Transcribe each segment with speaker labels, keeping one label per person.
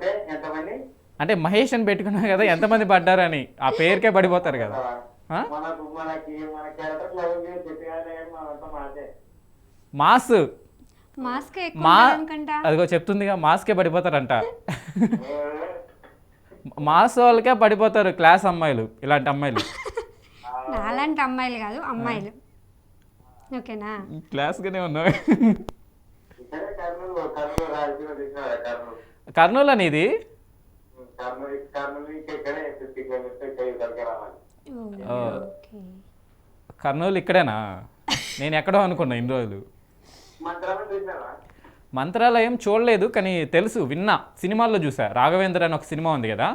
Speaker 1: అంటే ఎంతమంది
Speaker 2: అంటే మహేష్ అని పెట్టుకున్నావు కదా, ఎంతమంది పడ్డారు అని ఆ పేరుకే పడిపోతారు కదా. ఆ?
Speaker 1: మన క్యారెక్టర్ లవ్ చెప్పాలి కానీ మనంతా మాటే
Speaker 2: మాస్
Speaker 3: మాస్క్ ఎక్కువ
Speaker 2: మా
Speaker 3: అనుకుంటా.
Speaker 2: అదిగో చెప్తుందిగా, మాస్కే పడిపోతారంట. మాస్ వాళ్ళకే పడిపోతారు క్లాస్ అమ్మాయిలు, ఇలాంటి అమ్మాయిలు.
Speaker 3: నాలాంటి అమ్మాయిలు కాదు, అమ్మాయిలు. ఓకేనా?
Speaker 2: క్లాస్గానే ఉన్నావు.
Speaker 1: ఇక్కడే కర్నూలు రాజకీయ తీసినారా కర్నూలు
Speaker 2: కర్నూలు అనేది
Speaker 1: కర్నూలు ఇక్కడే 50 కిలోమీటర్స్ ఇక్కడ దగ్గర రావాలి.
Speaker 3: ఓ, ఓకే.
Speaker 2: కర్నూలు ఇక్కడేనా? నేను ఎక్కడో అనుకున్నా ఇన్ని రోజులు.
Speaker 1: మంత్రాలు చూసినారా?
Speaker 2: మంత్రాలయం చూడలేదు కానీ తెలుసు, విన్నా, సినిమాల్లో చూసా. రాఘవేంద్ర అని ఒక సినిమా ఉంది కదా,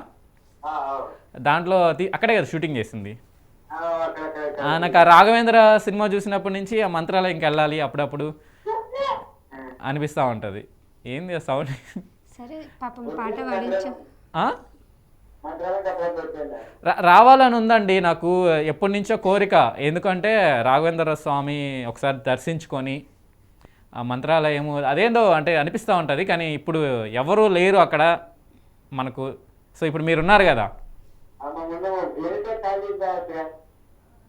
Speaker 2: దాంట్లో అక్కడే కదా షూటింగ్ చేసింది. నాకు ఆ రాఘవేంద్ర సినిమా చూసినప్పటి నుంచి ఆ మంత్రాలయంకి వెళ్ళాలి అప్పుడప్పుడు అనిపిస్తూ ఉంటుంది. ఏంది ఆ సౌండ్?
Speaker 3: సరే పాపం పాట పాడించు.
Speaker 2: రావాలని ఉందండి నాకు ఎప్పటి నుంచో కోరిక. ఎందుకంటే రాఘవేంద్ర స్వామి ఒకసారి దర్శించుకొని ఆ మంత్రాలయము అదేందో అంటే అనిపిస్తూ ఉంటుంది. కానీ ఇప్పుడు ఎవరు లేరు అక్కడ మనకు. సో ఇప్పుడు మీరు ఉన్నారు కదా.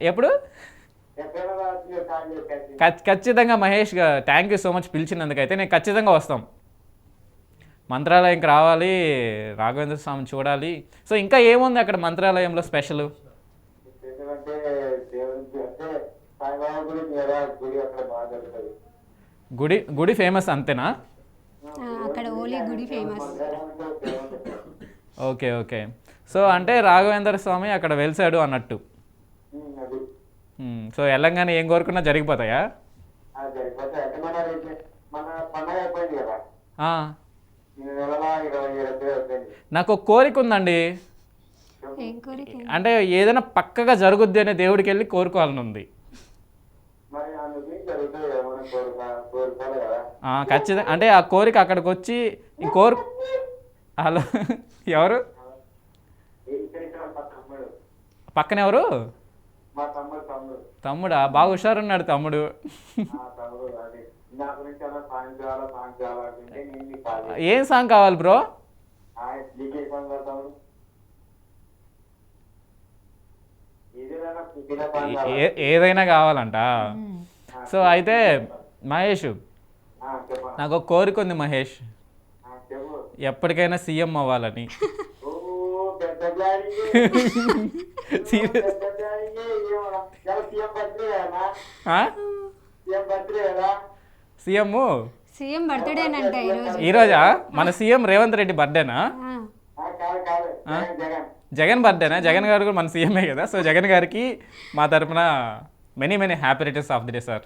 Speaker 2: ఎప్పుడు? ఖచ్చితంగా Mahesh, thank you so much పిలిచినందుకైతే. నేను ఖచ్చితంగా వస్తాం, మంత్రాలయంకి రావాలి, రాఘవేంద్ర స్వామిని చూడాలి. సో ఇంకా ఏముంది అక్కడ మంత్రాలయంలో స్పెషల్? గుడి ఫేమస్ అంతేనా?
Speaker 3: అక్కడ ఓలీ గుడి ఫేమస్.
Speaker 2: Okay okay. సో అంటే రాఘవేంద్ర స్వామి అక్కడ వెలిసాడు అన్నట్టు. సో వెళ్ళంగానే ఏం కోరుకున్నా జరిగిపోతాయా? నాకు ఒక కోరిక ఉందండి. అంటే ఏదైనా పక్కగా జరుగుద్ది అనే దేవుడికి వెళ్ళి కోరుకోవాలని ఉంది. ఖచ్చితంగా. అంటే ఆ కోరిక అక్కడికి వచ్చి ఈ హలో, ఎవరు పక్కన? ఎవరు? తమ్ముడా? బాగా హుషారున్నాడు తమ్ముడు. ఏం సాంగ్ కావాలి బ్రో? ఏదైనా కావాలంట. సో అయితే మహేష్, నాకు ఒక కోరిక ఉంది మహేష్, ఎప్పటికైనా సీఎం అవ్వాలని.
Speaker 3: సీఎం బర్త్డేనంట
Speaker 2: ఈరోజా? మన సీఎం రేవంత్ రెడ్డి బర్త్డేనా? జగన్ బర్త్డేనా? జగన్ గారు కూడా మన సీఎంఏ కదా. సో జగన్ గారికి మా తరఫున many happy returns of the day sir.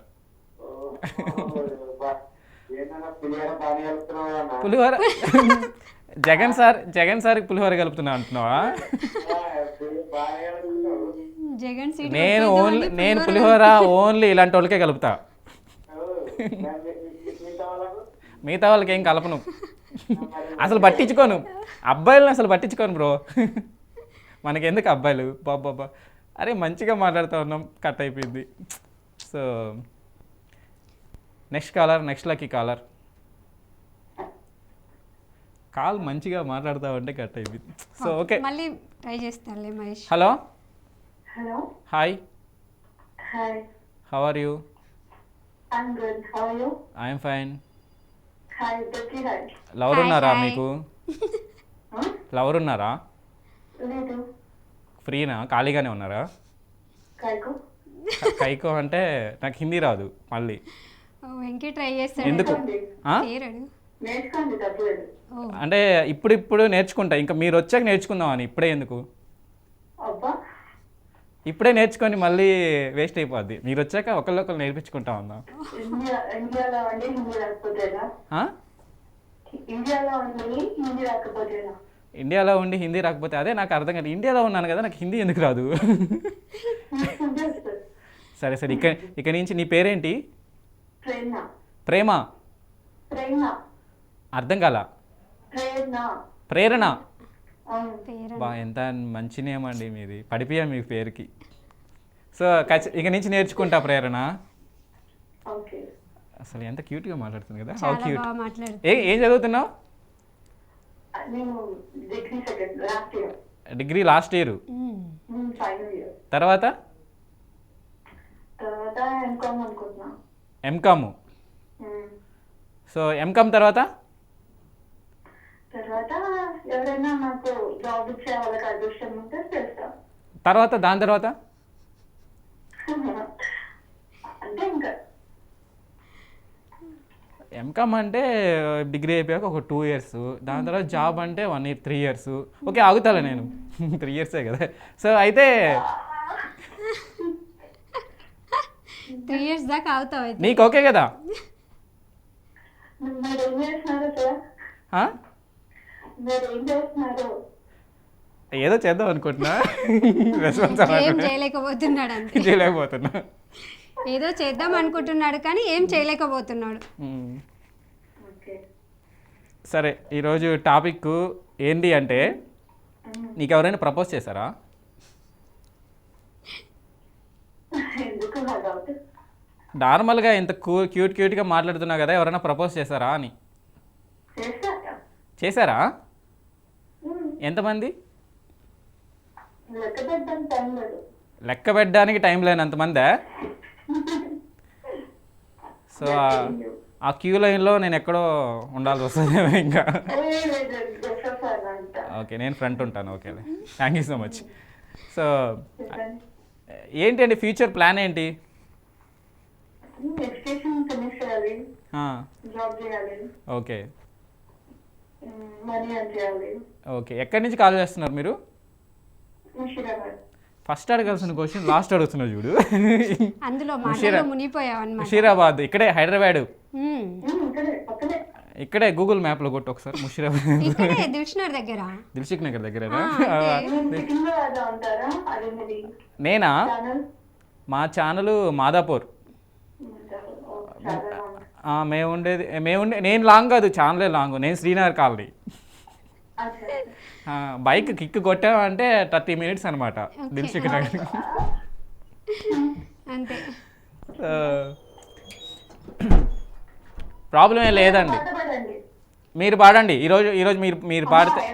Speaker 2: పులిహోర? జగన్ సార్ పులిహోర కలుపుతున్నా అంటున్నావా? నేను పులిహోర ఓన్లీ ఇలాంటి వాళ్ళకే కలుపుతా, మిగతా వాళ్ళకి ఏం కలపను. అసలు పట్టించుకోను, అబ్బాయిలను అసలు పట్టించుకోను బ్రో. మనకెందుకు అబ్బాయిలు? బాబా, అరే మంచిగా మాట్లాడుతూ ఉన్నాం, కట్ అయిపోయింది. So next lucky caller. Call మంచిగా మాట్లాడుతూ ఉంటే కట్ అయిపోయింది. సో ఓకే,
Speaker 3: మళ్ళీ ట్రై చేస్తానులే Mahesh.
Speaker 2: Hello
Speaker 4: Hello.
Speaker 2: Hi,
Speaker 4: Hi.
Speaker 2: How are you?
Speaker 4: I'm good. How are you?
Speaker 2: I'm fine.
Speaker 4: Hi, Becky. Hi.
Speaker 2: Lover ఉన్నారా
Speaker 3: Hi.
Speaker 2: మీకు?
Speaker 4: Huh?
Speaker 2: లవర్ ఉన్నారా?
Speaker 4: లేదు.
Speaker 2: ఫ్రీనా? ఖాళీగానే ఉన్నారా?
Speaker 4: కాయకు.
Speaker 2: కైకో అంటే నాకు హిందీ రాదు మళ్ళీ.
Speaker 3: వెంకీ ట్రై చేస్తాడు.
Speaker 2: ఎందుకు?
Speaker 4: నేర్చుకోండి తప్పలేదు.
Speaker 2: అంటే ఇప్పుడు నేర్చుకుంటా, ఇంకా మీరు వచ్చాక నేర్చుకుందామని. ఇప్పుడే ఎందుకు?
Speaker 4: అబ్బా.
Speaker 2: ఇప్పుడే నేర్చుకొని మళ్ళీ వేస్ట్ అయిపోద్ది. మీరు వచ్చాక ఒకళ్ళొకరు నేర్పించుకుంటా ఉందా?
Speaker 4: ఇండియాలో ఉండి హిందీ రాకపోతేనా? ఇండియాలో ఉండి హిందీ రాకపోతేనా?
Speaker 2: ఇండియాలో ఉండి హిందీ రాకపోతే అదే నాకు అర్థం కాదు. ఇండియాలో ఉన్నాను కదా, నాకు హిందీ ఎందుకు రాదు? సరే సరే, ఇక నుంచి నీ పేరేంటి? ప్రేమ? అర్థం కాల. ప్రేరణ? బా, ఎంత మంచి నేమ్ అండి మీది. పడిపోయా మీ పేరుకి. సో ఇక నుంచి నేర్చుకుంటా ప్రేరణ. అసలు ఎంత క్యూట్గా మాట్లాడుతుంది కదా. How cute. ఏం చదువుతున్నావు?
Speaker 4: నేను degree second last year
Speaker 2: degree last year.
Speaker 4: Final year.
Speaker 2: తర్వాత
Speaker 4: తర్వాత ఎంకామ్ అనుకుంటున్నా.
Speaker 2: ఎంకామ్. సో ఎంకామ్ తర్వాత
Speaker 4: తర్వాత ఎవరైనా నాకు జాబ్ ఇచ్చే వాళ్ళకి అదృష్టం ఉంటే చేస్తా.
Speaker 2: తర్వాత దాని తర్వాత
Speaker 4: అంటే ఇంకా
Speaker 2: ఎంకామ్ అంటే డిగ్రీ అయిపోయాక ఒక 2 years, దాని తర్వాత జాబ్ అంటే 1 year 3 years. ఓకే ఆగుతాలే నేను 3 years కదా. సో అయితే
Speaker 3: 3 years దాకా అవుతావు అయితే.
Speaker 2: నీకు ఓకే కదా?
Speaker 4: మీరు ఏం చేస్తున్నారు సార్?
Speaker 2: ఆ?
Speaker 4: మీరు ఏం చేస్తున్నారు?
Speaker 2: ఏదో చేద్దాం అనుకుంటున్నా. రెస్పాన్స్
Speaker 3: ఏం చేయలేకపోతున్నాడు అంతే.
Speaker 2: చేయలేకపోతున్నా.
Speaker 3: ఏదో చేద్దాం అనుకుంటున్నాడు కానీ ఏం చేయలేకపోతున్నాడు.
Speaker 4: ఓకే.
Speaker 2: సరే ఈరోజు టాపిక్ ఏంటి అంటే, నీకు ఎవరైనా ప్రపోజ్ చేశారా?
Speaker 4: ఎందుకు నా డౌట్?
Speaker 2: నార్మల్గా ఇంత క్యూట్గా మాట్లాడుతున్నావు కదా, ఎవరైనా ప్రపోజ్ చేశారా అని.
Speaker 4: చేస్తారా?
Speaker 2: చేశారా? ఎంతమంది?
Speaker 4: లెక్క పెట్టడానికి టైం లేదు.
Speaker 2: లెక్క పెట్టడానికి టైం లేనంతమందే. సో ఆ క్యూ లైన్లో నేను ఎక్కడో ఉండాల్సి వస్తుంది ఇంకా. ఓకే నేను ఫ్రంట్ ఉంటాను. Okay thank you so much. So ఏంటి అండి ఫ్యూచర్ ప్లాన్ ఏంటి?
Speaker 4: ఎడ్యుకేషన్ ఫినిష్ చేయాలి, జాబ్ చేయాలి,
Speaker 2: ఓకే
Speaker 4: మనీ అని చేయాలి.
Speaker 2: ఓకే ఎక్కడి నుంచి కాల్ చేస్తున్నారు మీరు?
Speaker 4: ముషిరాబాద్.
Speaker 2: ఫస్ట్ అడగాల్సిన క్వశ్చన్ లాస్ట్ అడుగుతున్నా చూడు.
Speaker 3: అందులో మాటలో మునిగిపోయావు అన్నమాట.
Speaker 2: ముషీరాబాద్ ఇక్కడే హైదరాబాద్.
Speaker 4: ఇక్కడే పక్కనే.
Speaker 2: ఇక్కడే గూగుల్ మ్యాప్లో కొట్టు ఒకసారి ముషీరాబాద్.
Speaker 3: ఇక్కడే దిల్షుక్నగర్ దగ్గర.
Speaker 2: దిల్షుక్ నగర్ దగ్గరేనా?
Speaker 4: సికింద్రాబాద్ ఉంటారా? అదే మీది
Speaker 2: నేనా?
Speaker 4: ఛానల్
Speaker 2: మా ఛానల్ మాదాపూర్.
Speaker 4: చాలా
Speaker 2: నేను లాంగ్ కాదు, ఛానలే లాంగ్. నేను శ్రీనగర్ కాలనీ. బైక్ కిక్ కొట్టామంటే 30 minutes అనమాట దిల్షుక్ నగర్.
Speaker 3: అంతే.
Speaker 2: ప్రాబ్లం ఏం లేదండి. మీరు పాడండి ఈరోజు మీరు పాడితే.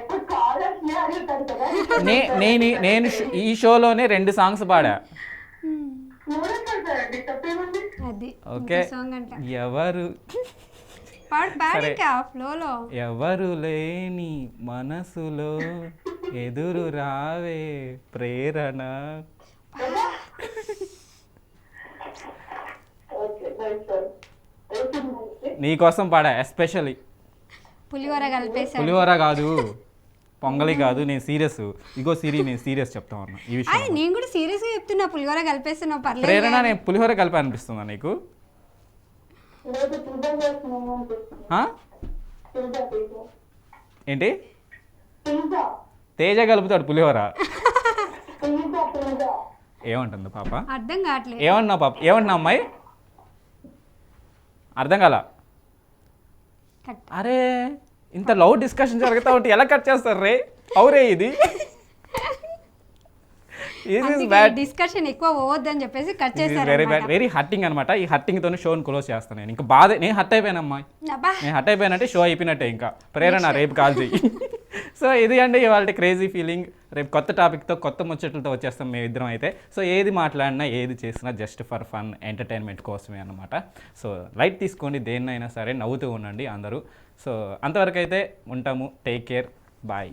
Speaker 2: నేను ఈ షోలోనే 2 songs పాడా.
Speaker 3: అది
Speaker 2: ఓకే
Speaker 3: సాంగ్ అంట.
Speaker 2: ఎవరు
Speaker 3: పాడు ఫ్లోలో.
Speaker 2: ఎవరు లేని మనసులో ఎదురు రావే ప్రేరణ. నీకోసం పాడా ఎస్పెషల్లీ.
Speaker 3: పులిహోర కలిపేశాడు.
Speaker 2: పులిహోర కాదు, పొంగలి కాదు, నేను సీరియస్. ఇగో సిరి నేను సీరియస్ చెప్తా ఉన్నా ఈ విషయం.
Speaker 3: నేను కూడా సీరియస్ గా చెప్తున్నా, పులిహోర కలిపేస్తున్నావు పర్లేదు.
Speaker 2: ప్రేరణ నేను పులిహోర కలిపి అనిపిస్తుందా నీకు? ఏంటి తేజ కలుపుతాడు పులిహోర? ఏమంటుంది పాప?
Speaker 3: అర్థం కావట్లేదు.
Speaker 2: ఏమన్నా పాప? ఏమన్నా అమ్మాయి? అర్థం కాల. అరే ఇంత లవ్ డిస్కషన్ జరుగుతా ఉంటే ఎలా కట్ చేస్తారు రే? అవురే ఇది
Speaker 3: డిస్కషన్ ఎక్కువ పోవద్దని చెప్పేసి కట్ చేశారు.
Speaker 2: వెరీ బ్యాడ్, వెరీ హట్టింగ్ అనమాట. ఈ హట్టింగ్ తోనే షోని క్లోజ్ చేస్తాను నేను. ఇంకా బాధ, నేను హట్ అయిపోయానమ్మా. నేను హట్ అయిపోయానంటే షో అయిపోయినట్టే. ఇంకా ప్రేరణ రేపు కాల్ చెయ్యి. సో ఇది అండి ఇవాళ క్రేజీ ఫీలింగ్. రేపు కొత్త టాపిక్తో కొత్త ముచ్చట్లతో వచ్చేస్తాం మేమిద్దరం అయితే. సో ఏది మాట్లాడినా ఏది చేసినా జస్ట్ ఫర్ ఫన్ ఎంటర్టైన్మెంట్ కోసమే అనమాట. సో లైట్ తీసుకోండి దేన్నైనా సరే, నవ్వుతూ ఉండండి అందరూ. సో అంతవరకు అయితే ఉంటాము. Take care, bye.